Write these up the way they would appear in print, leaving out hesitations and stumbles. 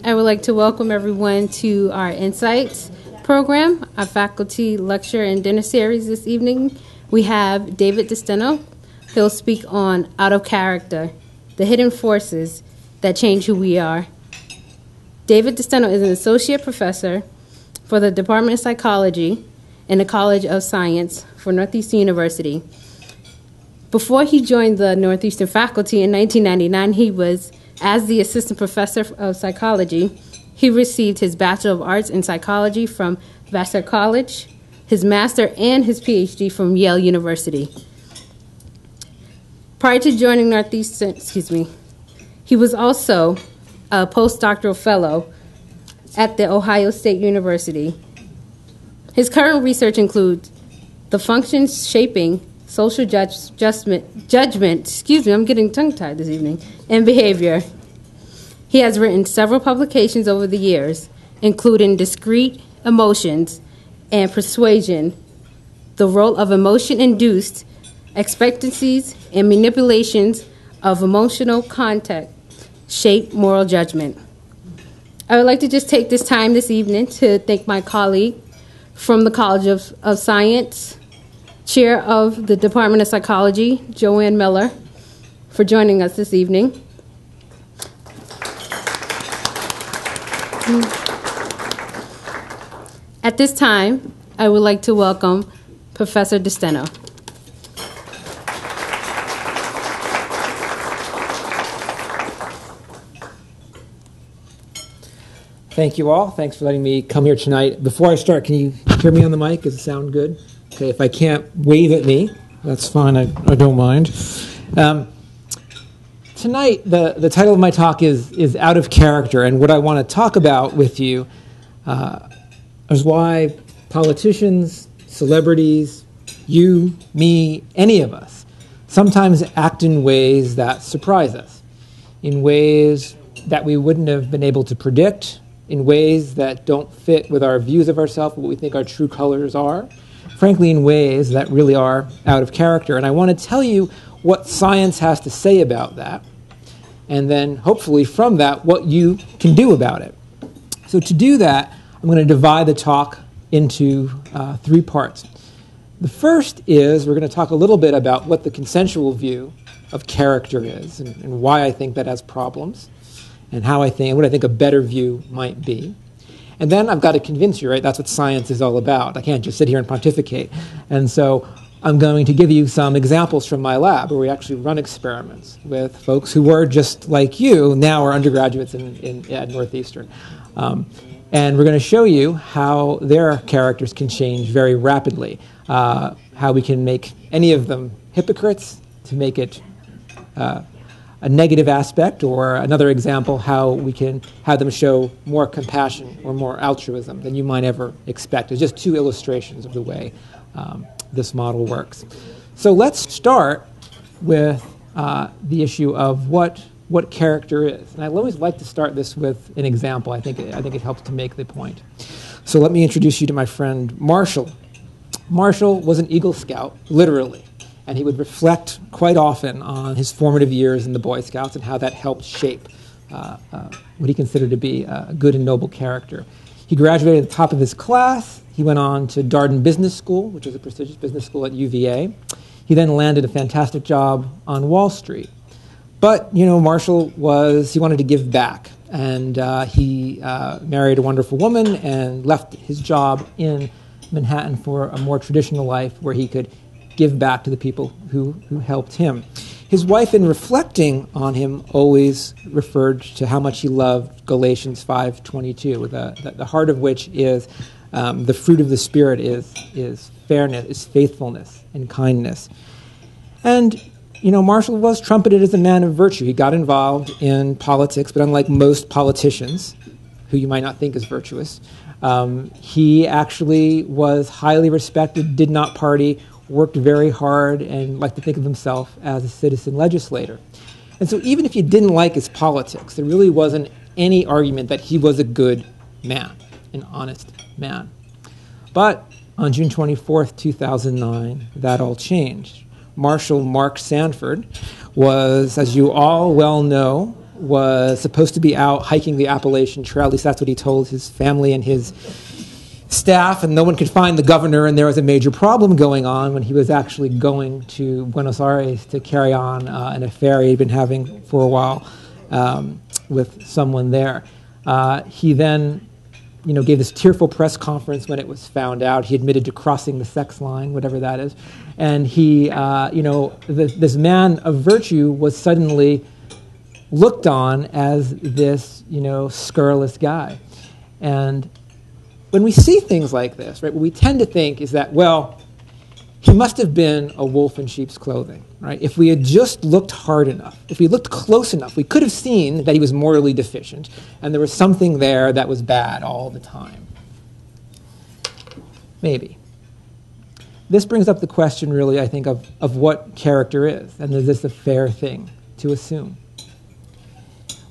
I would like to welcome everyone to our Insights program, our faculty lecture and dinner series this evening. We have David DeSteno. He'll speak on Out of Character, the hidden forces that change who we are. David DeSteno is an associate professor for the Department of Psychology in the College of Science for Northeastern University. Before he joined the Northeastern faculty in 1999, he was, as the assistant professor of psychology, he received his Bachelor of Arts in Psychology from Vassar College, his master and his PhD from Yale University. Prior to joining Northeastern, he was also a postdoctoral fellow at the Ohio State University. His current research includes the functions shaping social judgment, I'm getting tongue-tied this evening, and behavior. He has written several publications over the years, including Discrete Emotions and Persuasion, the role of emotion-induced expectancies and manipulations of emotional context shape moral judgment. I would like to just take this time this evening to thank my colleague from the College of Science, Chair of the Department of Psychology, Joanne Miller, for joining us this evening. At this time, I would like to welcome Professor DeSteno. Thank you all. Thanks for letting me come here tonight. Before I start, can you hear me on the mic? Does it sound good? Okay, if I can't, wave at me. That's fine. I don't mind. Tonight, the title of my talk is Out of Character, and what I want to talk about with you is why politicians, celebrities, you, me, any of us, sometimes act in ways that surprise us, in ways that we wouldn't have been able to predict, in ways that don't fit with our views of ourselves, what we think our true colors are, frankly, in ways that really are out of character. And I want to tell you what science has to say about that, and then hopefully from that, what you can do about it. So to do that, I'm going to divide the talk into three parts. The first is we're going to talk a little bit about what the consensual view of character is and why I think that has problems, and what I think a better view might be. And then I've got to convince you, right? That's what science is all about. I can't just sit here and pontificate. And so I'm going to give you some examples from my lab where we actually run experiments with folks who were just like you, now are undergraduates at Northeastern. And we're going to show you how their characters can change very rapidly, how we can make any of them hypocrites to make it a negative aspect, or another example, how we can have them show more compassion or more altruism than you might ever expect. It's just two illustrations of the way this model works. So let's start with the issue of what character is. And I always like to start this with an example. I think it helps to make the point. So let me introduce you to my friend Marshall. Marshall was an Eagle Scout, literally. And he would reflect quite often on his formative years in the Boy Scouts and how that helped shape what he considered to be a good and noble character. He graduated at the top of his class. He went on to Darden Business School, which is a prestigious business school at UVA. He then landed a fantastic job on Wall Street. But, Marshall he wanted to give back. And he married a wonderful woman and left his job in Manhattan for a more traditional life where he could give back to the people who helped him. His wife, in reflecting on him, always referred to how much he loved Galatians 5:22, the heart of which is the fruit of the Spirit is fairness, is faithfulness, and kindness. And, Marshall was trumpeted as a man of virtue. He got involved in politics, but unlike most politicians, who you might not think is virtuous, he actually was highly respected, did not party, worked very hard, and liked to think of himself as a citizen legislator. And so even if you didn't like his politics, there really wasn't any argument that he was a good man, an honest man. But on June 24th, 2009, that all changed. Marshal Mark Sanford was, as you all well know, was supposed to be out hiking the Appalachian Trail. At least that's what he told his family and his staff, and no one could find the governor, and there was a major problem going on when he was actually going to Buenos Aires to carry on an affair he'd been having for a while with someone there. He then gave this tearful press conference when it was found out. He admitted to crossing the sex line, whatever that is. And he, this man of virtue was suddenly looked on as this, scurrilous guy. And when we see things like this, right, what we tend to think is that, well, he must have been a wolf in sheep's clothing, right? If we had just looked hard enough, if we looked close enough, we could have seen that he was morally deficient and there was something there that was bad all the time. Maybe. This brings up the question, really, I think, of what character is, and is this a fair thing to assume?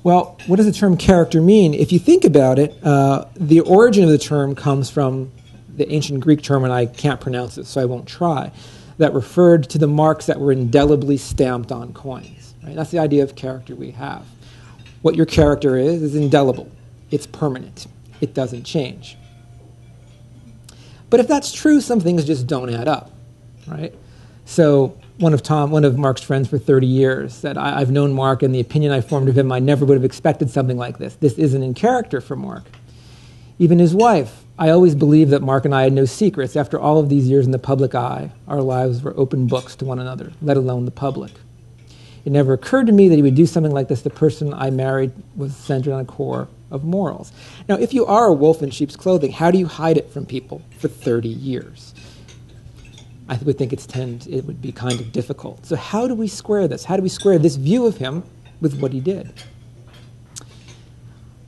Well, what does the term character mean? If you think about it, the origin of the term comes from the ancient Greek term, and I can't pronounce it, so I won't try, that referred to the marks that were indelibly stamped on coins. Right? That's the idea of character we have. What your character is indelible. It's permanent. It doesn't change. But if that's true, some things just don't add up, right? So one of Mark's friends for 30 years said, I've known Mark, and the opinion I formed of him, I never would have expected something like this. This isn't in character for Mark. Even his wife, I always believed that Mark and I had no secrets. After all of these years in the public eye, our lives were open books to one another, let alone the public. It never occurred to me that he would do something like this. The person I married was centered on a core of morals. Now, if you are a wolf in sheep's clothing, how do you hide it from people for 30 years? I would think it would be kind of difficult. So how do we square this? How do we square this view of him with what he did?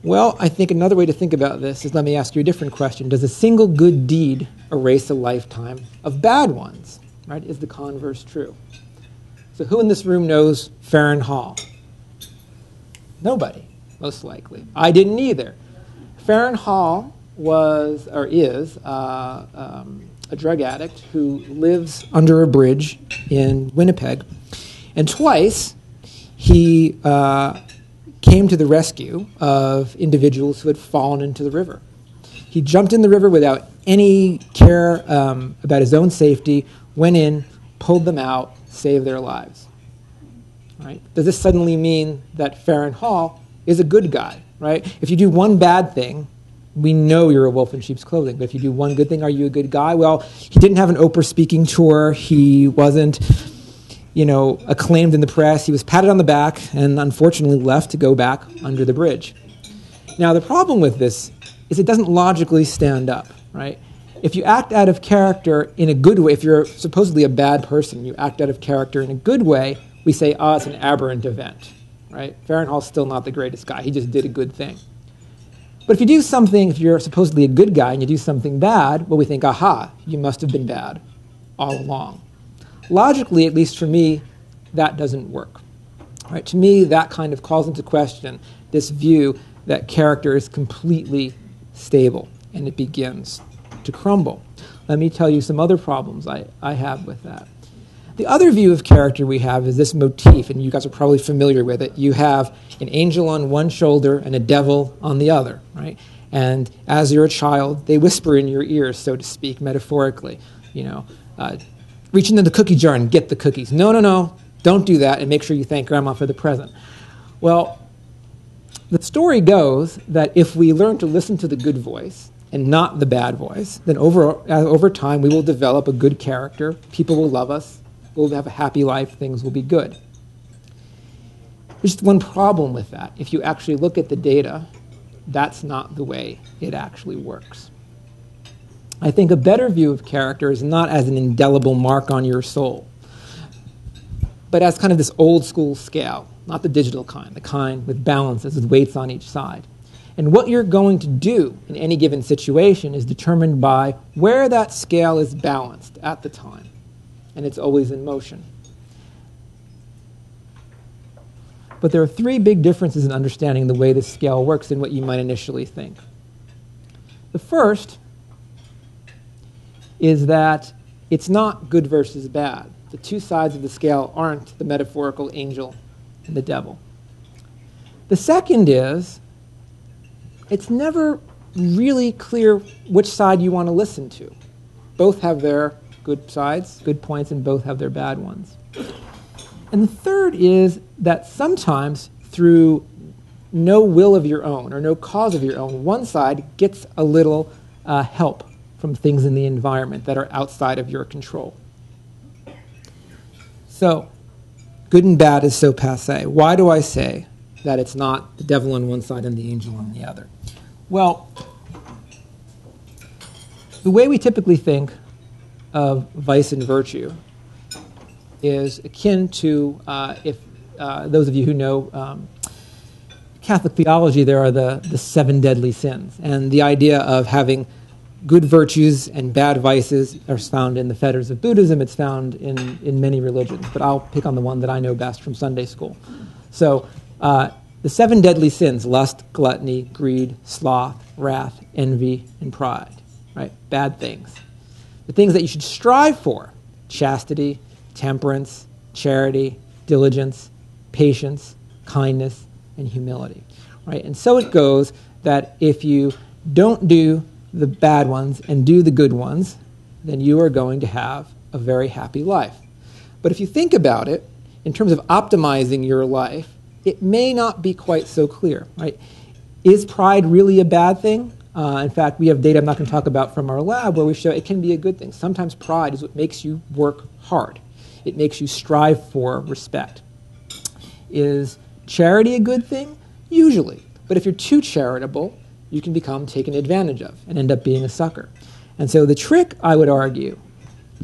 Well, I think another way to think about this is, let me ask you a different question. Does a single good deed erase a lifetime of bad ones? Right? Is the converse true? So who in this room knows Farron Hall? Nobody, most likely. I didn't either. Farron Hall was, or is, a drug addict who lives under a bridge in Winnipeg. And twice he came to the rescue of individuals who had fallen into the river. He jumped in the river without any care about his own safety, went in, pulled them out, saved their lives. Right? Does this suddenly mean that Farron Hall is a good guy? Right? If you do one bad thing, we know you're a wolf in sheep's clothing. But if you do one good thing, are you a good guy? Well, he didn't have an Oprah speaking tour. He wasn't acclaimed in the press. He was patted on the back and unfortunately left to go back under the bridge. Now, the problem with this is it doesn't logically stand up, right? If you act out of character in a good way, if you're supposedly a bad person, you act out of character in a good way, we say, it's an aberrant event, right? Farron Hall's still not the greatest guy. He just did a good thing. But if you do something, if you're supposedly a good guy and you do something bad, well, we think, you must have been bad all along. Logically, at least for me, that doesn't work. Right? To me, that kind of calls into question this view that character is completely stable and it begins to crumble. Let me tell you some other problems I have with that. The other view of character we have is this motif, and you guys are probably familiar with it. You have an angel on one shoulder and a devil on the other, right? And as you're a child, they whisper in your ears, so to speak, metaphorically, reach into the cookie jar and get the cookies. No, don't do that, and make sure you thank Grandma for the present. Well, the story goes that if we learn to listen to the good voice and not the bad voice, then over time we will develop a good character, people will love us, we'll have a happy life, things will be good. There's just one problem with that. If you actually look at the data, that's not the way it actually works. I think a better view of character is not as an indelible mark on your soul, but as kind of this old school scale, not the digital kind, the kind with balances, with weights on each side. And what you're going to do in any given situation is determined by where that scale is balanced at the time. And it's always in motion. But there are three big differences in understanding the way this scale works than what you might initially think. The first is that it's not good versus bad. The two sides of the scale aren't the metaphorical angel and the devil. The second is, it's never really clear which side you want to listen to. Both have their good sides, good points, and both have their bad ones. And the third is that sometimes through no will of your own or no cause of your own, one side gets a little help from things in the environment that are outside of your control. So, good and bad is so passé. Why do I say that it's not the devil on one side and the angel on the other? Well, the way we typically think of vice and virtue is akin to, if those of you who know Catholic theology, there are the 7 deadly sins. And the idea of having good virtues and bad vices are found in the fetters of Buddhism. It's found in many religions. But I'll pick on the one that I know best from Sunday school. So the 7 deadly sins: lust, gluttony, greed, sloth, wrath, envy, and pride. Right? Bad things. The things that you should strive for: chastity, temperance, charity, diligence, patience, kindness, and humility. Right? And so it goes that if you don't do the bad ones and do the good ones, then you are going to have a very happy life. But if you think about it, in terms of optimizing your life, it may not be quite so clear. Right? Is pride really a bad thing? In fact, we have data I'm not going to talk about from our lab where we show it can be a good thing. Sometimes pride is what makes you work hard. It makes you strive for respect. Is charity a good thing? Usually. But if you're too charitable, you can become taken advantage of and end up being a sucker. And so the trick, I would argue,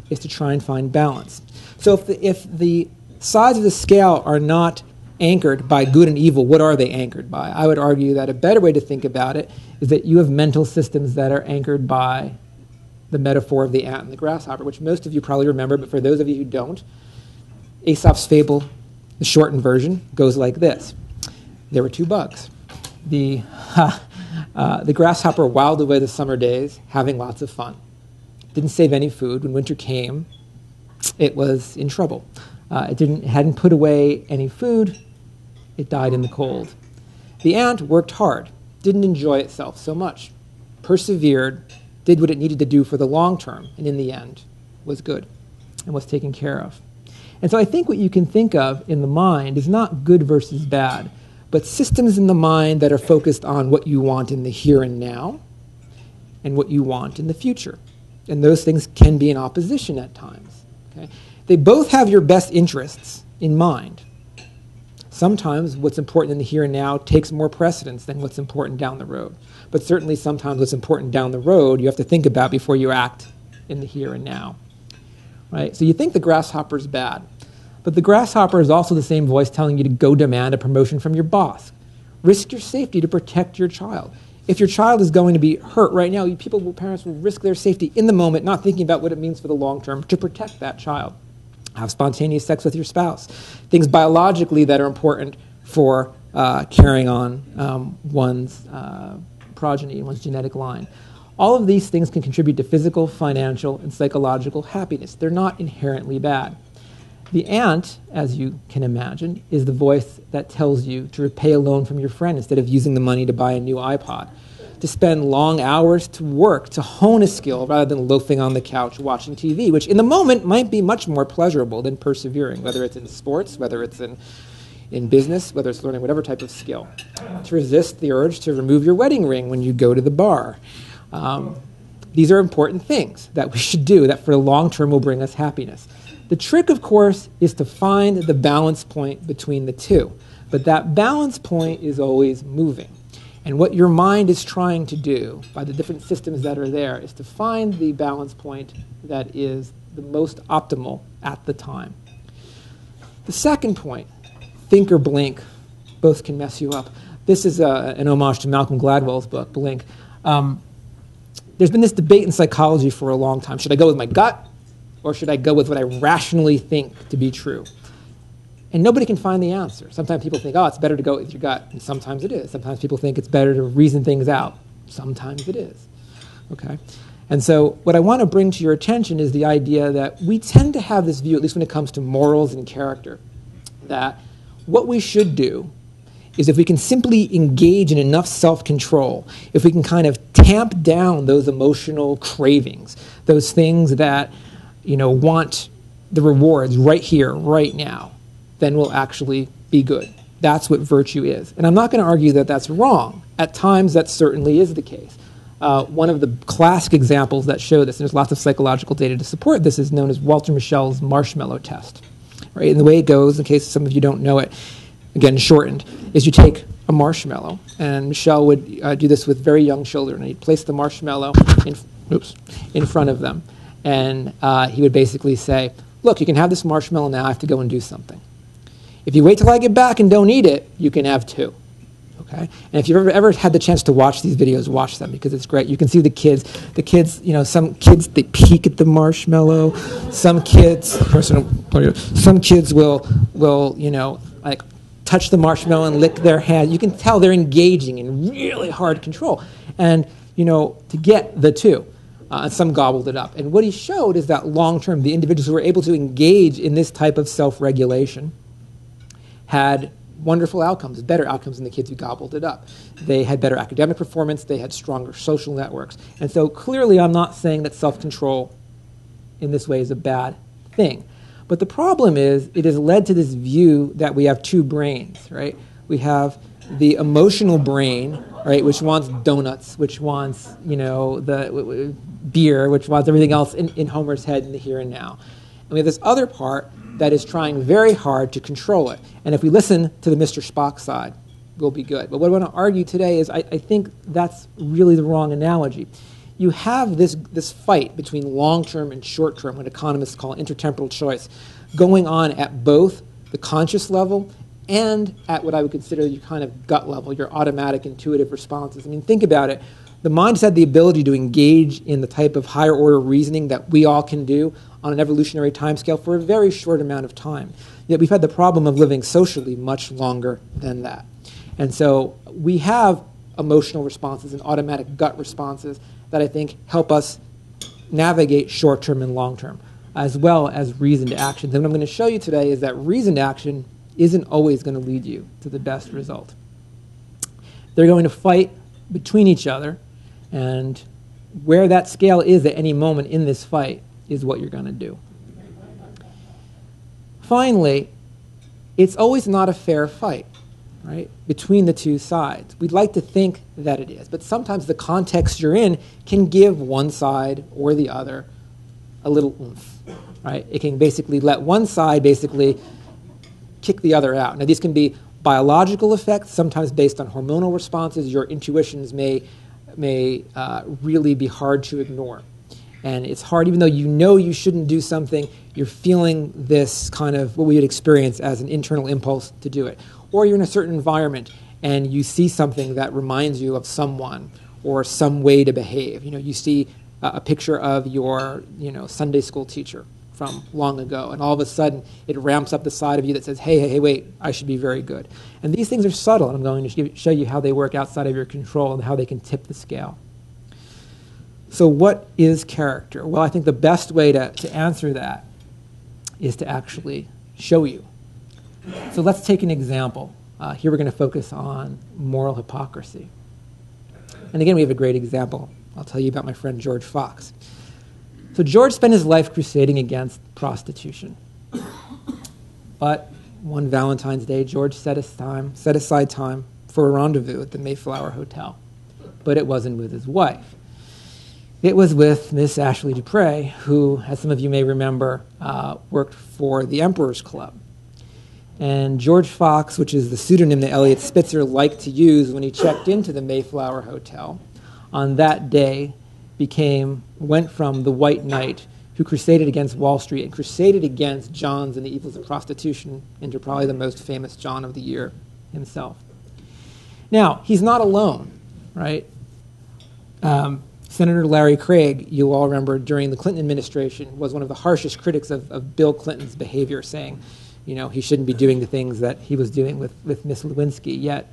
is to try and find balance. So if the sides of the scale are not anchored by good and evil, what are they anchored by? I would argue that a better way to think about it is that you have mental systems that are anchored by the metaphor of the ant and the grasshopper, which most of you probably remember, but for those of you who don't, Aesop's fable, the shortened version, goes like this. There were 2 bugs. The grasshopper whiled away the summer days, having lots of fun. Didn't save any food. When winter came, it was in trouble. It hadn't put away any food. It died in the cold. The ant worked hard, didn't enjoy itself so much, persevered, did what it needed to do for the long term, and in the end was good and was taken care of. And so I think what you can think of in the mind is not good versus bad, but systems in the mind that are focused on what you want in the here and now and what you want in the future. And those things can be in opposition at times. Okay? They both have your best interests in mind. Sometimes what's important in the here and now takes more precedence than what's important down the road. But certainly sometimes what's important down the road you have to think about before you act in the here and now. Right? So you think the grasshopper's bad. But the grasshopper is also the same voice telling you to go demand a promotion from your boss. Risk your safety to protect your child. If your child is going to be hurt right now, parents will risk their safety in the moment, not thinking about what it means for the long term, to protect that child. Have spontaneous sex with your spouse. Things biologically that are important for carrying on one's progeny, one's genetic line. All of these things can contribute to physical, financial, and psychological happiness. They're not inherently bad. The ant, as you can imagine, is the voice that tells you to repay a loan from your friend instead of using the money to buy a new iPod, to spend long hours to work, to hone a skill rather than loafing on the couch watching TV, which in the moment might be much more pleasurable than persevering, whether it's in sports, whether it's in business, whether it's learning whatever type of skill. To resist the urge to remove your wedding ring when you go to the bar. These are important things that we should do that for the long term will bring us happiness. The trick, of course, is to find the balance point between the two. But that balance point is always moving. And what your mind is trying to do, by the different systems that are there, is to find the balance point that is the most optimal at the time. The second point, think or blink, both can mess you up. This is an homage to Malcolm Gladwell's book, Blink. There's been this debate in psychology for a long time. Should I go with my gut? Or should I go with what I rationally think to be true? And nobody can find the answer. Sometimes people think, it's better to go with your gut. And sometimes it is. Sometimes people think it's better to reason things out. Sometimes it is. Okay? And so what I want to bring to your attention is the idea that we tend to have this view, at least when it comes to morals and character, that what we should do is if we can simply engage in enough self-control, if we can kind of tamp down those emotional cravings, those things that, want the rewards right here, right now, then we'll actually be good. That's what virtue is. And I'm not going to argue that that's wrong. At times, that certainly is the case. One of the classic examples that show this, and there's lots of psychological data to support this, is known as Walter Mischel's marshmallow test. Right? And the way it goes, in case some of you don't know it, again, shortened, is you take a marshmallow, and Mischel would do this with very young children, and he'd place the marshmallow in front of them. And he would basically say, look, you can have this marshmallow now, I have to go and do something. If you wait till I get back and don't eat it, you can have two. Okay? And if you've ever had the chance to watch these videos, watch them because it's great. You can see the kids, some kids, they peek at the marshmallow. Some kids will like touch the marshmallow and lick their hand. You can tell they're engaging in really hard control. And, to get the two. And some gobbled it up. And what he showed is that long-term, the individuals who were able to engage in this type of self-regulation had wonderful outcomes, better outcomes than the kids who gobbled it up. They had better academic performance. They had stronger social networks. And so clearly I'm not saying that self-control in this way is a bad thing. But the problem is it has led to this view that we have two brains, right? We have the emotional brain, right, which wants donuts, which wants, the beer, which wants everything else in Homer's head in the here and now. And we have this other part that is trying very hard to control it. And if we listen to the Mr. Spock side, we'll be good. But what I want to argue today is I think that's really the wrong analogy. You have this fight between long-term and short-term, what economists call intertemporal choice, going on at both the conscious level and at what I would consider your kind of gut level, your automatic intuitive responses. I mean, think about it. The mind has had the ability to engage in the type of higher order reasoning that we all can do on an evolutionary timescale for a very short amount of time. Yet we've had the problem of living socially much longer than that. And so we have emotional responses and automatic gut responses that I think help us navigate short-term and long-term, as well as reasoned actions. And what I'm going to show you today is that reasoned action isn't always going to lead you to the best result. They're going to fight between each other, and where that scale is at any moment in this fight is what you're going to do. Finally, it's always not a fair fight, right, between the two sides. We'd like to think that it is, but sometimes the context you're in can give one side or the other a little oomph, right? It can basically let one side basically kick the other out. Now, these can be biological effects, sometimes based on hormonal responses. Your intuitions may really be hard to ignore. And it's hard, even though you know you shouldn't do something, you're feeling this kind of what we would experience as an internal impulse to do it. Or you're in a certain environment and you see something that reminds you of someone or some way to behave. You see a picture of your Sunday school teacher from long ago, and all of a sudden it ramps up the side of you that says, hey, wait, I should be very good. And these things are subtle, and I'm going to show you how they work outside of your control and how they can tip the scale. So what is character? Well, I think the best way to answer that is to actually show you. So let's take an example. Here we're going to focus on moral hypocrisy. And again, we have a great example. I'll tell you about my friend George Fox. So George spent his life crusading against prostitution. But one Valentine's Day, George set aside time for a rendezvous at the Mayflower Hotel. But it wasn't with his wife. It was with Miss Ashley Dupre, who, as some of you may remember, worked for the Emperor's Club. And George Fox, which is the pseudonym that Eliot Spitzer liked to use when he checked into the Mayflower Hotel, on that day went from the white knight who crusaded against Wall Street and crusaded against Johns and the evils of prostitution into probably the most famous John of the year himself. Now, he's not alone, right? Senator Larry Craig, you all remember, during the Clinton administration, was one of the harshest critics of Bill Clinton's behavior, saying, he shouldn't be doing the things that he was doing with Miss Lewinsky. Yet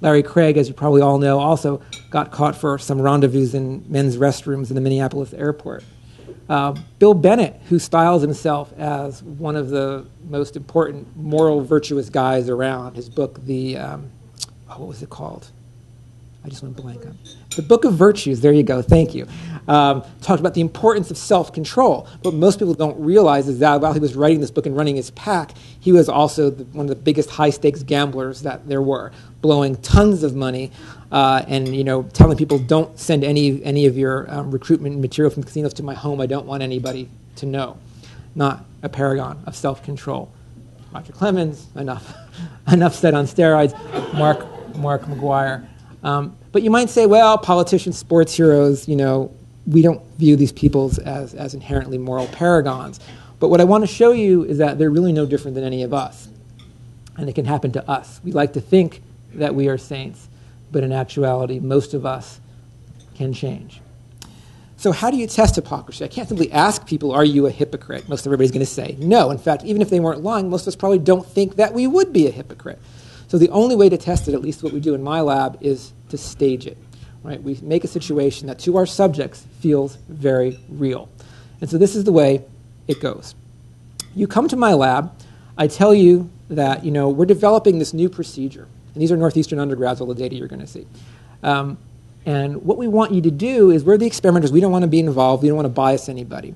Larry Craig, as you probably all know, also got caught for some rendezvous in men's restrooms in the Minneapolis airport. Bill Bennett, who styles himself as one of the most important moral, virtuous guys around, his book, what was it called? I just went blank on it. The Book of Virtues, there you go, thank you. Talked about the importance of self-control. What most people don't realize is that while he was writing this book and running his pack, he was also one of the biggest high-stakes gamblers that there were, blowing tons of money and telling people, don't send any of your recruitment material from casinos to my home. I don't want anybody to know. Not a paragon of self-control. Roger Clemens, enough said on steroids. Mark McGuire. But you might say, well, politicians, sports heroes, we don't view these people as inherently moral paragons. But what I want to show you is that they're really no different than any of us. And it can happen to us. We like to think that we are saints, but in actuality, most of us can change. So how do you test hypocrisy? I can't simply ask people, are you a hypocrite? Most everybody's going to say no. In fact, even if they weren't lying, most of us probably don't think that we would be a hypocrite. So the only way to test it, at least what we do in my lab, is to stage it. Right? We make a situation that to our subjects feels very real. And so this is the way it goes. You come to my lab, I tell you that we're developing this new procedure. And these are Northeastern undergrads, all the data you're going to see. And what we want you to do is, we're the experimenters, we don't want to be involved, we don't want to bias anybody.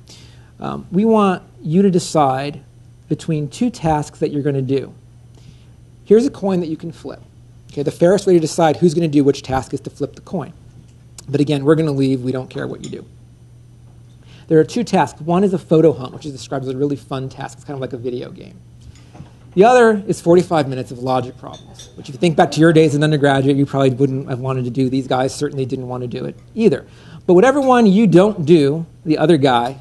We want you to decide between two tasks that you're going to do. Here's a coin that you can flip. Okay, the fairest way to decide who's going to do which task is to flip the coin. But again, we're going to leave. We don't care what you do. There are two tasks. One is a photo hunt, which is described as a really fun task. It's kind of like a video game. The other is 45 minutes of logic problems, which if you think back to your days as an undergraduate, you probably wouldn't have wanted to do. These guys certainly didn't want to do it either. But whatever one you don't do, the other guy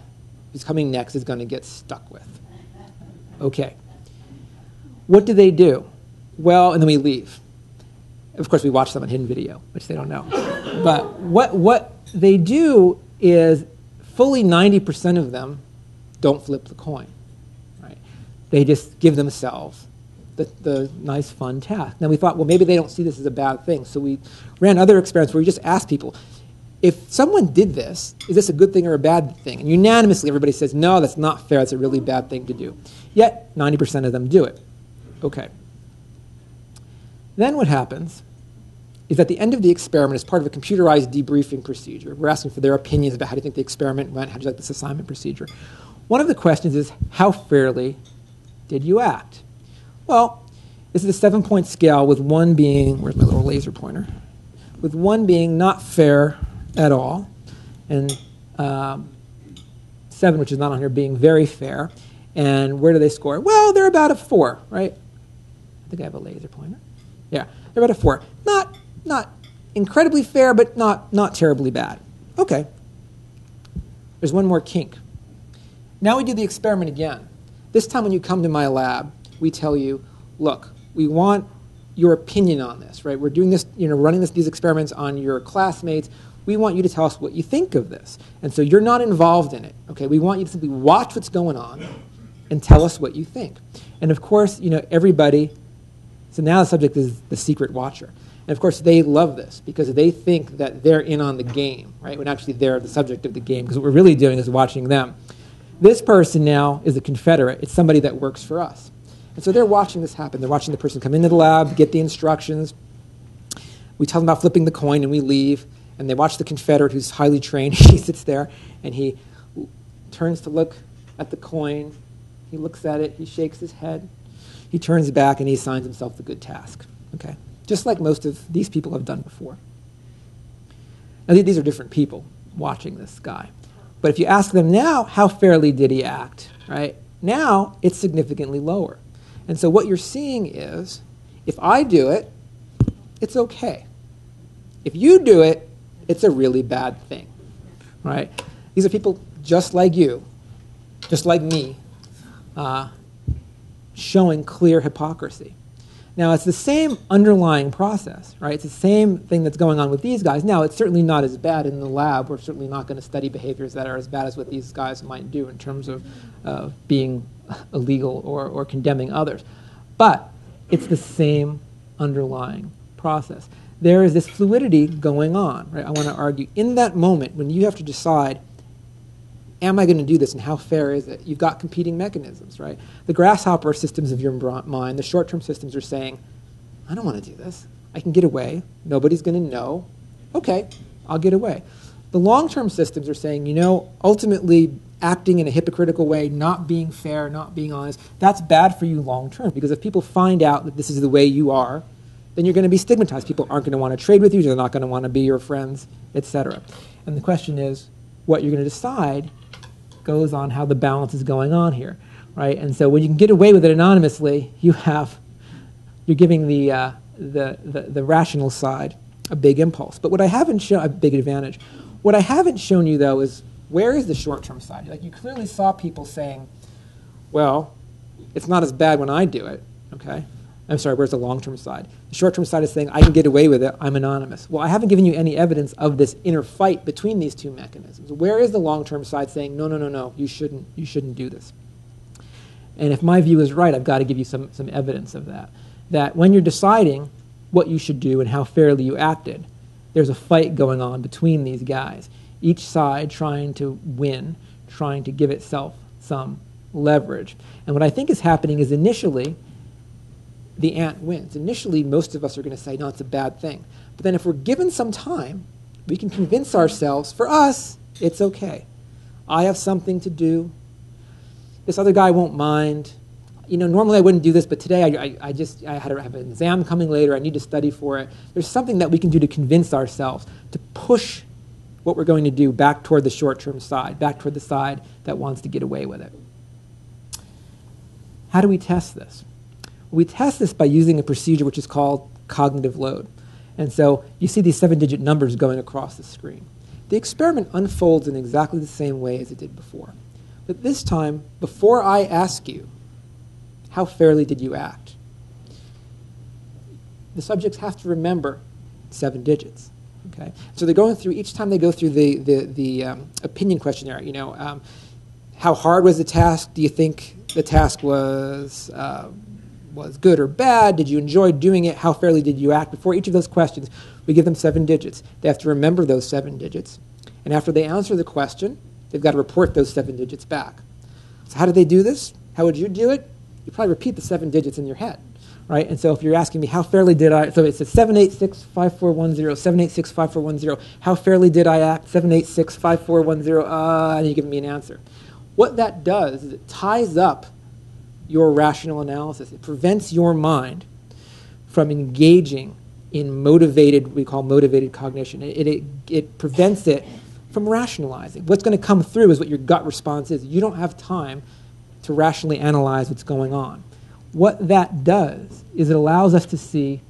who's coming next is going to get stuck with. Okay. What do they do? Well, and then we leave. Of course, we watch them on hidden video, which they don't know. But what they do is fully 90% of them don't flip the coin. Right? They just give themselves the nice, fun task. Now we thought, well, maybe they don't see this as a bad thing. So we ran other experiments where we just asked people, if someone did this, is this a good thing or a bad thing? And unanimously, everybody says, no, that's not fair. It's a really bad thing to do. Yet, 90% of them do it. Okay. Then what happens is at the end of the experiment, as part of a computerized debriefing procedure, we're asking for their opinions about how do you think the experiment went, how do you like this assignment procedure. One of the questions is, how fairly did you act? Well, this is a 7-point scale with 1 being, where's my little laser pointer? With 1 being not fair at all, and 7, which is not on here, being very fair. And where do they score? Well, they're about a 4, right? I think I have a laser pointer. Yeah, they're about a 4. Not incredibly fair, but not terribly bad. Okay. There's one more kink. Now we do the experiment again. This time when you come to my lab, we tell you, look, we want your opinion on this, right? We're doing this, running these experiments on your classmates. We want you to tell us what you think of this. And so you're not involved in it, okay? We want you to simply watch what's going on and tell us what you think. And of course, everybody, so now the subject is the secret watcher. And of course, they love this because they think that they're in on the game, right? When actually they're the subject of the game, because what we're really doing is watching them. This person now is a Confederate. It's somebody that works for us. And so they're watching this happen. They're watching the person come into the lab, get the instructions. We tell them about flipping the coin, and we leave. And they watch the Confederate, who's highly trained. He sits there, and he turns to look at the coin. He looks at it. He shakes his head. He turns back, and he assigns himself the good task. Okay, just like most of these people have done before. Now, these are different people watching this guy. But if you ask them now, how fairly did he act, right? Now, it's significantly lower. And so what you're seeing is, if I do it, it's okay. If you do it, it's a really bad thing, right? These are people just like you, just like me, showing clear hypocrisy. Now, it's the same underlying process, right? It's the same thing that's going on with these guys. Now, it's certainly not as bad in the lab. We're certainly not going to study behaviors that are as bad as what these guys might do in terms of being illegal or condemning others. But it's the same underlying process. There is this fluidity going on, right? I want to argue in that moment when you have to decide, am I going to do this, and how fair is it? You've got competing mechanisms, right? The grasshopper systems of your mind, the short-term systems are saying, I don't want to do this. I can get away. Nobody's going to know. Okay, I'll get away. The long-term systems are saying, ultimately acting in a hypocritical way, not being fair, not being honest, that's bad for you long-term, because if people find out that this is the way you are, then you're going to be stigmatized. People aren't going to want to trade with you. They're not going to want to be your friends, etc. And the question is, what you're going to decide goes on how the balance is going on here, right? And so when you can get away with it anonymously, you're giving the rational side a big impulse. But what I haven't shown, a big advantage. What I haven't shown you, though, is where is the short-term side? Like, you clearly saw people saying, well, it's not as bad when I do it, okay? I'm sorry, where's the long-term side? The short-term side is saying, I can get away with it, I'm anonymous. Well, I haven't given you any evidence of this inner fight between these two mechanisms. Where is the long-term side saying, no, you shouldn't do this? And if my view is right, I've got to give you some evidence of that. That when you're deciding what you should do and how fairly you acted, there's a fight going on between these guys. Each side trying to win, trying to give itself some leverage. And what I think is happening is initially, the ant wins. Initially, most of us are going to say, no, it's a bad thing. But then if we're given some time, we can convince ourselves, for us, it's okay. I have something to do. This other guy won't mind. Normally I wouldn't do this, but today I have an exam coming later. I need to study for it. There's something that we can do to convince ourselves, to push what we're going to do back toward the short-term side, back toward the side that wants to get away with it. How do we test this? We test this by using a procedure which is called cognitive load. And so you see these 7-digit numbers going across the screen. The experiment unfolds in exactly the same way as it did before. But this time, before I ask you, how fairly did you act? The subjects have to remember 7 digits. Okay? So they're going through, each time they go through the opinion questionnaire, how hard was the task? Do you think the task was good or bad? Did you enjoy doing it? How fairly did you act? Before each of those questions, we give them 7 digits. They have to remember those 7 digits. And after they answer the question, they've got to report those 7 digits back. So how do they do this? How would you do it? You probably repeat the 7 digits in your head, right? And so if you're asking me, how fairly did I, so it says 786-5410, 786-5410. How fairly did I act? 786-5410, and you give me an answer. What that does is it ties up your rational analysis. It prevents your mind from engaging in we call motivated cognition. It prevents it from rationalizing. What's going to come through is what your gut response is. You don't have time to rationally analyze what's going on. What that does is it allows us to see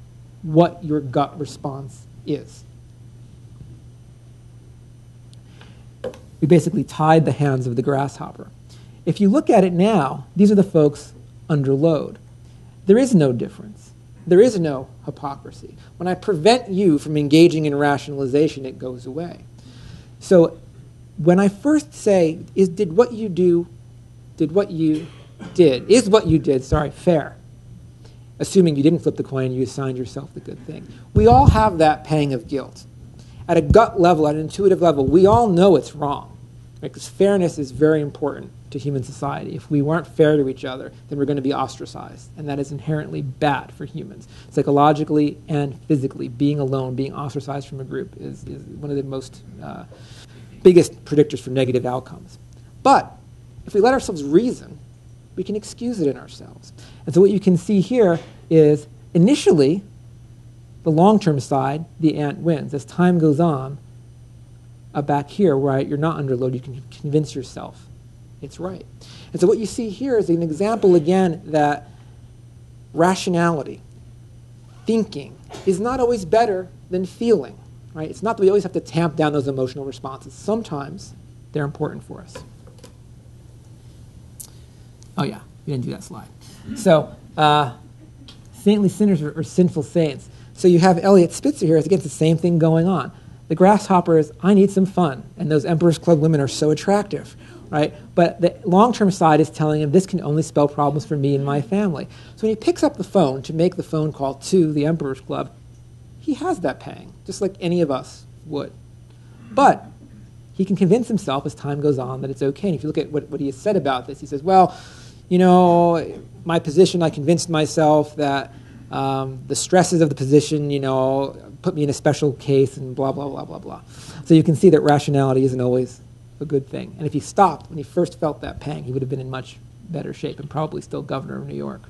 what your gut response is. We basically tied the hands of the grasshopper. If you look at it now, these are the folks under load. There is no difference. There is no hypocrisy. When I prevent you from engaging in rationalization, it goes away. So when I first say, is what you did fair? Assuming you didn't flip the coin and you assigned yourself the good thing. We all have that pang of guilt. At a gut level, at an intuitive level, we all know it's wrong. Because fairness is very important to human society. If we weren't fair to each other, then we're going to be ostracized. And that is inherently bad for humans. Psychologically and physically, being alone, being ostracized from a group is one of the most biggest predictors for negative outcomes. But if we let ourselves reason, we can excuse it in ourselves. And so what you can see here is initially, the long-term side, the ant wins. As time goes on, back here, where you're not under load, you can convince yourself it's right. And so what you see here is an example, again, that rationality, thinking, is not always better than feeling. Right? It's not that we always have to tamp down those emotional responses. Sometimes they're important for us. Oh yeah, we didn't do that slide. So, saintly sinners or sinful saints. So you have Elliot Spitzer here. It's against the same thing going on. The grasshopper is, I need some fun, and those Emperor's Club women are so attractive, right? But the long-term side is telling him this can only spell problems for me and my family. So when he picks up the phone to make the phone call to the Emperor's Club, he has that pang, just like any of us would. But he can convince himself as time goes on that it's okay. And if you look at what he has said about this, he says, well, you know, my position, I convinced myself that the stresses of the position, you know, put me in a special case and blah, blah, blah, blah, blah. So you can see that rationality isn't always a good thing. And if he stopped when he first felt that pang, he would have been in much better shape and probably still governor of New York.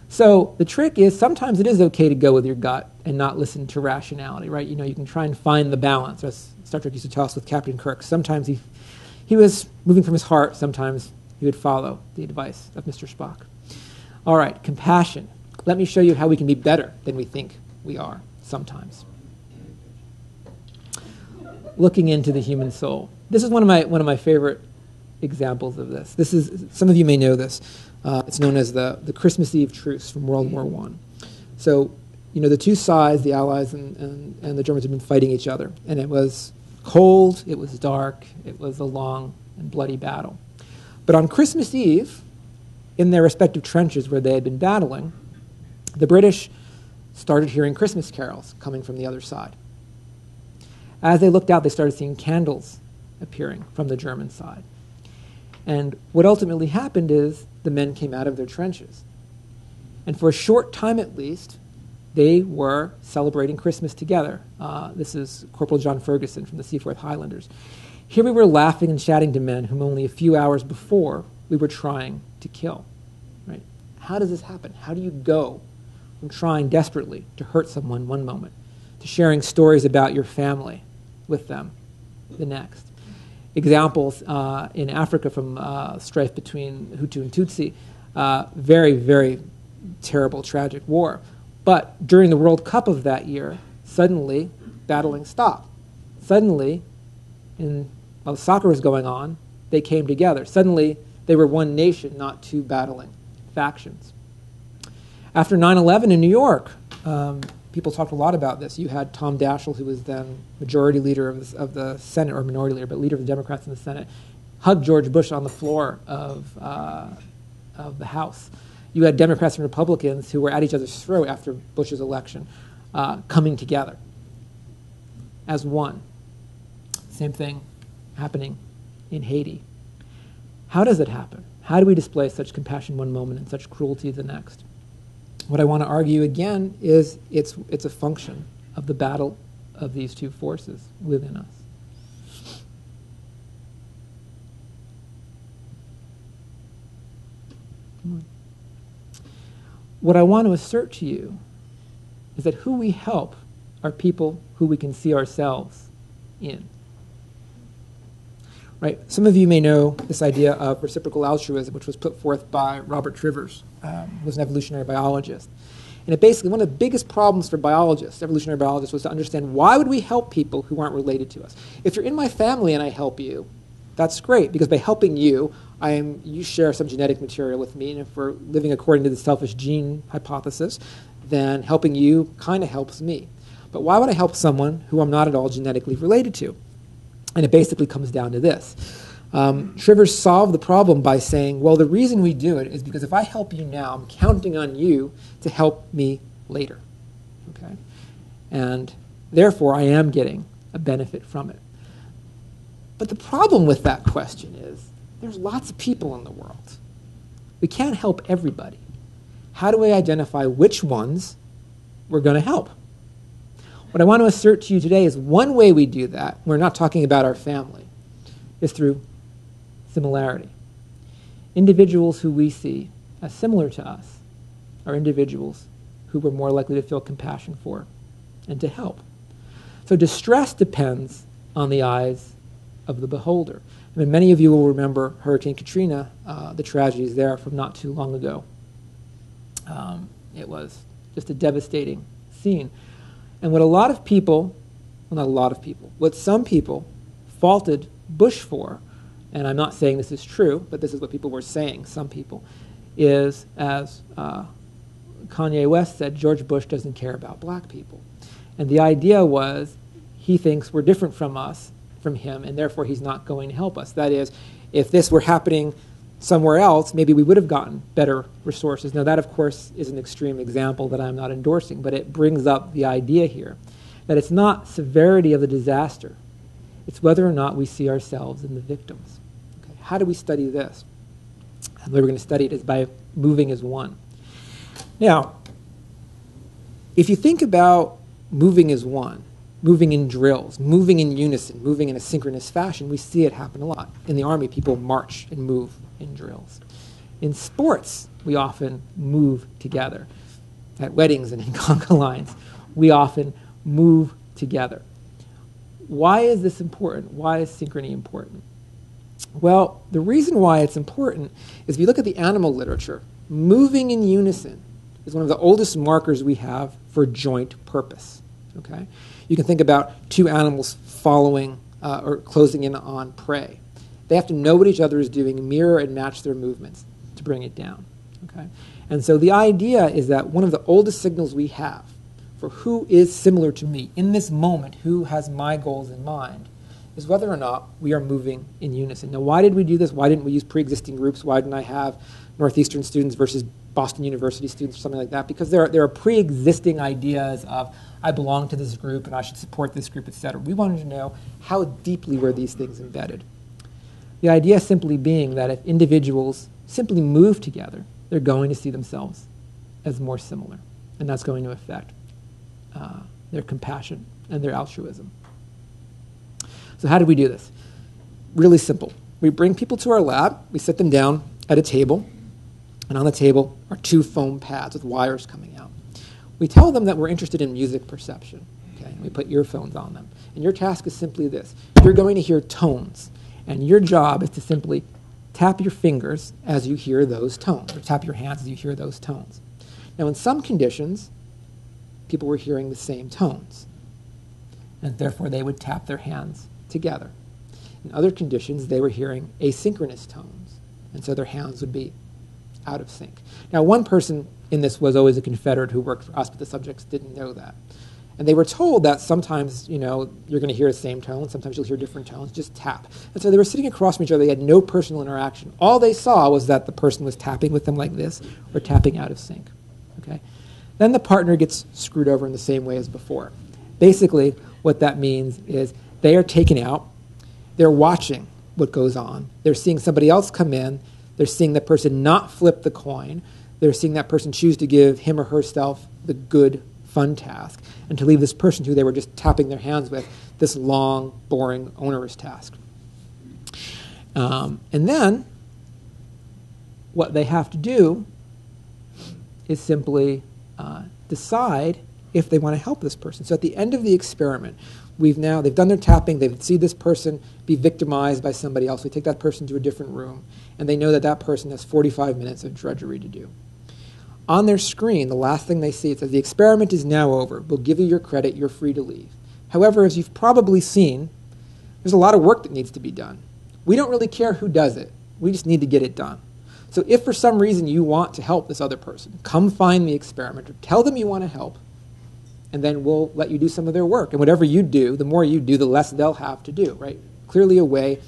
So the trick is sometimes it is okay to go with your gut and not listen to rationality, right? You know, you can try and find the balance, as Star Trek used to tell us with Captain Kirk. Sometimes he was moving from his heart. Sometimes he would follow the advice of Mr. Spock. All right, compassion. Let me show you how we can be better than we think we are sometimes. Looking into the human soul. This is one of my favorite examples of this. This is, some of you may know this. It's known as the Christmas Eve truce from World War I. So, you know, the two sides, the Allies and the Germans, had been fighting each other. And it was cold, it was dark, it was a long and bloody battle. But on Christmas Eve, in their respective trenches where they had been battling, the British started hearing Christmas carols coming from the other side. As they looked out, they started seeing candles appearing from the German side. And what ultimately happened is the men came out of their trenches. And for a short time at least, they were celebrating Christmas together. This is Corporal John Ferguson from the Seaforth Highlanders. Here we were laughing and chatting to men whom only a few hours before we were trying to kill. Right? How does this happen? How do you go from trying desperately to hurt someone one moment to sharing stories about your family with them the next? Examples in Africa from strife between Hutu and Tutsi, very, very terrible, tragic war. But during the World Cup of that year, suddenly battling stopped. Suddenly, while the soccer was going on, they came together. Suddenly, they were one nation, not two battling factions. After 9/11 in New York, people talked a lot about this. You had Tom Daschle, who was then majority leader of the Senate, or minority leader, but leader of the Democrats in the Senate, hug George Bush on the floor of the House. You had Democrats and Republicans who were at each other's throat after Bush's election, coming together as one. Same thing happening in Haiti. How does it happen? How do we display such compassion one moment and such cruelty the next? What I want to argue again is it's a function of the battle of these two forces within us. What I want to assert to you is that who we help are people who we can see ourselves in. Right? Some of you may know this idea of reciprocal altruism, which was put forth by Robert Trivers, who was an evolutionary biologist. And it basically, one of the biggest problems for biologists, evolutionary biologists, was to understand why would we help people who aren't related to us? If you're in my family and I help you, that's great, because by helping you, you share some genetic material with me, and if we're living according to the selfish gene hypothesis, then helping you kind of helps me. But why would I help someone who I'm not at all genetically related to? And it basically comes down to this. Trivers solved the problem by saying, well, the reason we do it is because if I help you now, I'm counting on you to help me later. Okay? And therefore, I am getting a benefit from it. But the problem with that question is there's lots of people in the world. We can't help everybody. How do we identify which ones we're going to help? What I want to assert to you today is one way we do that, we're not talking about our family, is through similarity. Individuals who we see as similar to us are individuals who we're more likely to feel compassion for and to help. So distress depends on the eyes of the beholder. I mean, many of you will remember Hurricane Katrina, the tragedies there from not too long ago. It was just a devastating scene. And what a lot of people, well, not a lot of people, what some people faulted Bush for, and I'm not saying this is true, but this is what people were saying, some people, is, as Kanye West said, George Bush doesn't care about black people. And the idea was he thinks we're different from us, from him, and therefore he's not going to help us. That is, if this were happening somewhere else, maybe we would have gotten better resources. Now that, of course, is an extreme example that I'm not endorsing, but it brings up the idea here that it's not severity of the disaster It's whether or not we see ourselves in the victims. Okay? How do we study this? And the way we're going to study it is by moving as one. Now, if you think about moving as one, moving in drills, moving in unison, moving in a synchronous fashion, we see it happen a lot. In the Army, people march and move in drills. In sports, we often move together. At weddings and in conga lines, we often move together. Why is this important? Why is synchrony important? Well, the reason why it's important is if you look at the animal literature, moving in unison is one of the oldest markers we have for joint purpose. Okay? You can think about two animals following or closing in on prey. They have to know what each other is doing, mirror and match their movements to bring it down. Okay? And so the idea is that one of the oldest signals we have for who is similar to me in this moment, who has my goals in mind, is whether or not we are moving in unison. Now, why did we do this? Why didn't we use pre-existing groups? Why didn't I have Northeastern students versus Boston University students or something like that? Because there are pre-existing ideas of, I belong to this group and I should support this group, etc. We wanted to know how deeply were these things embedded. The idea simply being that if individuals simply move together, they're going to see themselves as more similar. And that's going to affect their compassion and their altruism. So how do we do this? Really simple. We bring people to our lab, we sit them down at a table, and on the table are two foam pads with wires coming out. We tell them that we're interested in music perception. Okay? We put earphones on them. And your task is simply this. You're going to hear tones, and your job is to simply tap your fingers as you hear those tones, or tap your hands as you hear those tones. Now, in some conditions, people were hearing the same tones, and therefore they would tap their hands together. In other conditions, they were hearing asynchronous tones, and so their hands would be out of sync. Now, one person in this was always a Confederate who worked for us, but the subjects didn't know that. And they were told that sometimes, you're going to hear the same tone, sometimes you'll hear different tones, just tap. And so they were sitting across from each other, they had no personal interaction. All they saw was that the person was tapping with them like this, or tapping out of sync. Okay? Then the partner gets screwed over in the same way as before. Basically, what that means is they are taken out, they're watching what goes on, they're seeing somebody else come in, they're seeing that person not flip the coin, they're seeing that person choose to give him or herself the good, fun task, and to leave this person who they were just tapping their hands with this long, boring, onerous task. And then what they have to do is simply decide if they want to help this person. So at the end of the experiment, they've done their tapping, they've seen this person be victimized by somebody else. We take that person to a different room, and they know that that person has 45 minutes of drudgery to do. On their screen, the last thing they see, it says, the experiment is now over. We'll give you your credit. You're free to leave. However, as you've probably seen, there's a lot of work that needs to be done. We don't really care who does it. We just need to get it done. So if for some reason you want to help this other person, come find the experimenter, tell them you want to help, and then we'll let you do some of their work. And whatever you do, the more you do, the less they'll have to do, right? Clearly a way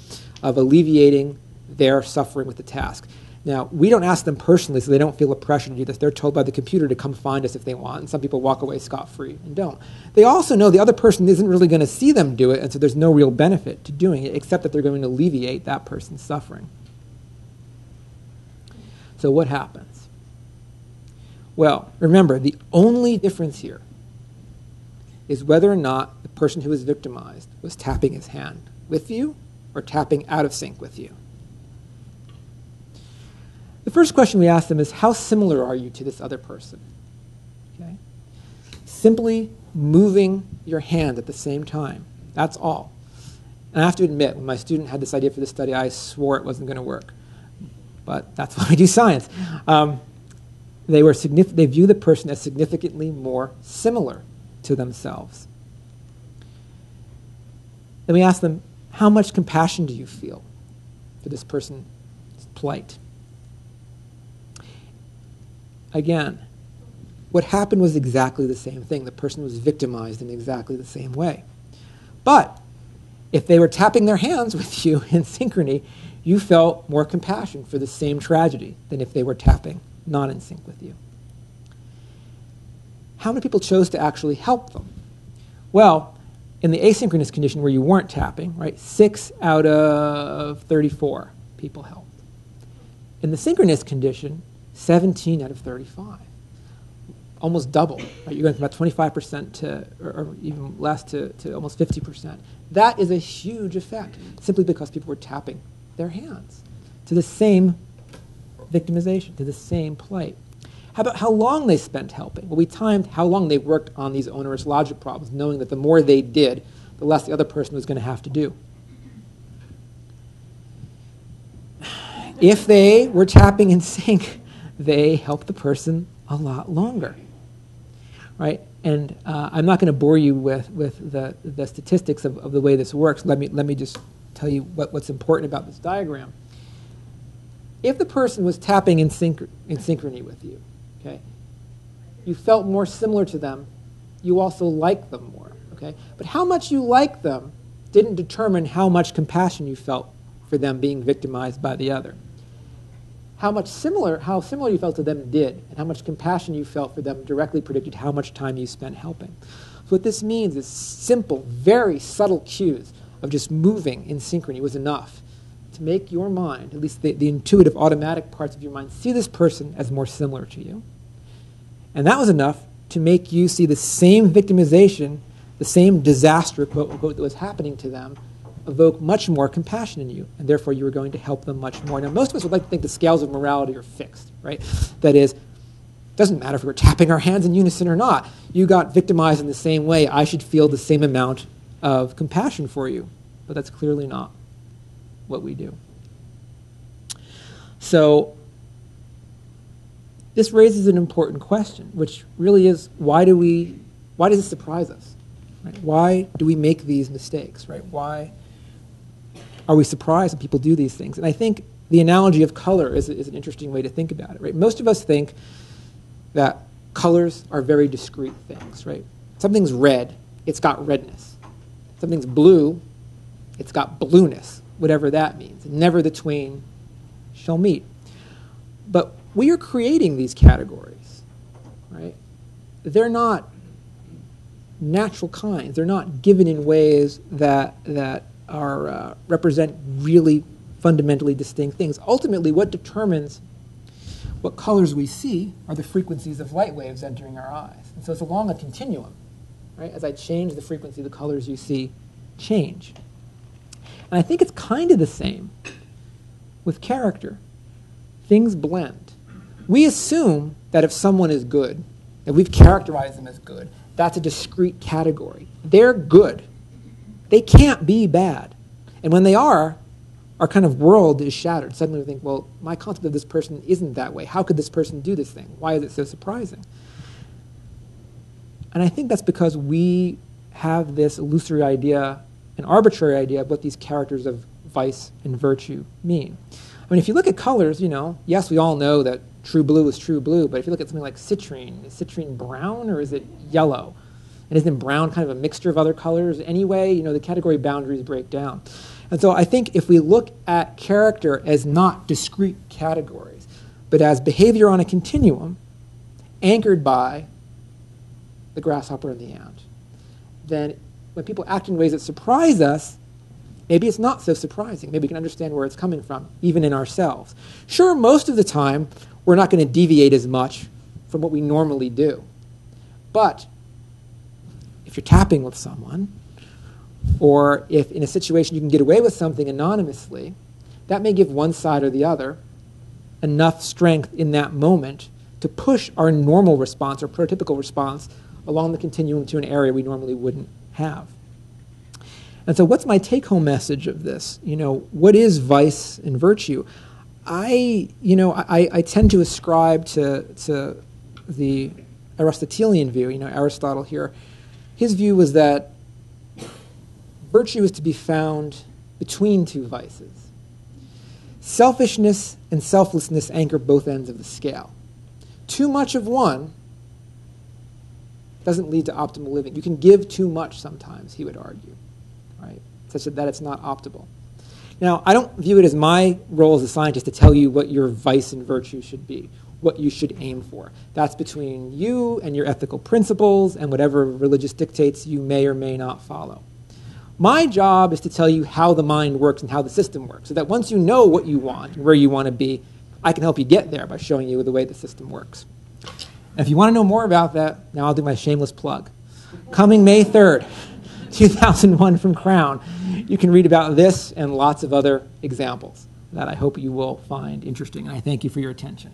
of alleviating their suffering with the task. Now, we don't ask them personally so they don't feel a pressure to do this. They're told by the computer to come find us if they want, and some people walk away scot-free and don't. They also know the other person isn't really going to see them do it, and so there's no real benefit to doing it except that they're going to alleviate that person's suffering. So what happens? Well, remember, the only difference here is whether or not the person who was victimized was tapping his hand with you or tapping out of sync with you. The first question we ask them is, how similar are you to this other person? Okay? Simply moving your hand at the same time. That's all. And I have to admit, when my student had this idea for this study, I swore it wasn't going to work. But that's why we do science. They view the person as significantly more similar to themselves. Then we ask them, how much compassion do you feel for this person's plight? Again, what happened was exactly the same thing. The person was victimized in exactly the same way. But if they were tapping their hands with you in synchrony, you felt more compassion for the same tragedy than if they were tapping not in sync with you. How many people chose to actually help them? Well, In the asynchronous condition where you weren't tapping, right, 6 out of 34 people helped. In the synchronous condition, 17 out of 35. Almost double. Right? You're going from about 25% to, or even less, to almost 50%. That is a huge effect, simply because people were tapping their hands to the same victimization, to the same plight. How about how long they spent helping? Well, we timed how long they worked on these onerous logic problems, knowing that the more they did, the less the other person was going to have to do. If they were tapping in sync, they helped the person a lot longer, right? And I'm not going to bore you with the statistics of the way this works. Let me just tell you what's important about this diagram. If the person was tapping in synchrony with you, okay, you felt more similar to them. You also liked them more, okay? But how much you liked them didn't determine how much compassion you felt for them being victimized by the other. How similar you felt to them did, and how much compassion you felt for them directly predicted how much time you spent helping. So what this means is simple, very subtle cues of just moving in synchrony was enough to make your mind, at least the intuitive, automatic parts of your mind, see this person as more similar to you. And that was enough to make you see the same victimization, the same disaster, quote unquote, that was happening to them, evoke much more compassion in you, and therefore you were going to help them much more. Now, most of us would like to think the scales of morality are fixed, right? That is, it doesn't matter if we were tapping our hands in unison or not. You got victimized in the same way. I should feel the same amount of compassion for you. But that's clearly not what we do. So this raises an important question, which really is, why does it surprise us? Right? Why do we make these mistakes? Right? Why are we surprised when people do these things? And I think the analogy of color is an interesting way to think about it. Right? Most of us think that colors are very discrete things. Right? Something's red, it's got redness. Something's blue, it's got blueness, whatever that means. Never the twain shall meet. But we are creating these categories. Right? They're not natural kinds. They're not given in ways that are represent really fundamentally distinct things. Ultimately, what determines what colors we see are the frequencies of light waves entering our eyes. And so it's along a continuum. Right? As I change the frequency, the colors you see change. And I think it's kind of the same with character. Things blend. We assume that if someone is good, that we've characterized them as good, that's a discrete category. They're good. They can't be bad. And when they are, our kind of world is shattered. Suddenly we think, well, my concept of this person isn't that way. How could this person do this thing? Why is it so surprising? And I think that's because we have this illusory idea, an arbitrary idea of what these characters of vice and virtue mean. I mean, if you look at colors, yes, we all know that true blue is true blue, but if you look at something like citrine, is citrine brown or is it yellow? And isn't brown kind of a mixture of other colors anyway? The category boundaries break down. And so I think if we look at character as not discrete categories, but as behavior on a continuum anchored by the grasshopper and the ant, then when people act in ways that surprise us, maybe it's not so surprising. Maybe we can understand where it's coming from, even in ourselves. Sure, most of the time, we're not going to deviate as much from what we normally do. But if you're tapping with someone, or if in a situation you can get away with something anonymously, that may give one side or the other enough strength in that moment to push our normal response, or prototypical response, along the continuum to an area we normally wouldn't have. And so what's my take-home message of this? What is vice and virtue? I tend to ascribe to the Aristotelian view, Aristotle here. His view was that virtue is to be found between two vices. Selfishness and selflessness anchor both ends of the scale. Too much of one doesn't lead to optimal living. You can give too much sometimes, he would argue, right? Such that it's not optimal. Now, I don't view it as my role as a scientist to tell you what your vice and virtue should be, what you should aim for. That's between you and your ethical principles and whatever religious dictates you may or may not follow. My job is to tell you how the mind works and how the system works, so that once you know what you want and where you want to be, I can help you get there by showing you the way the system works. And if you want to know more about that, now I'll do my shameless plug. Coming May 3rd, 2001 from Crown, you can read about this and lots of other examples that I hope you will find interesting, and I thank you for your attention.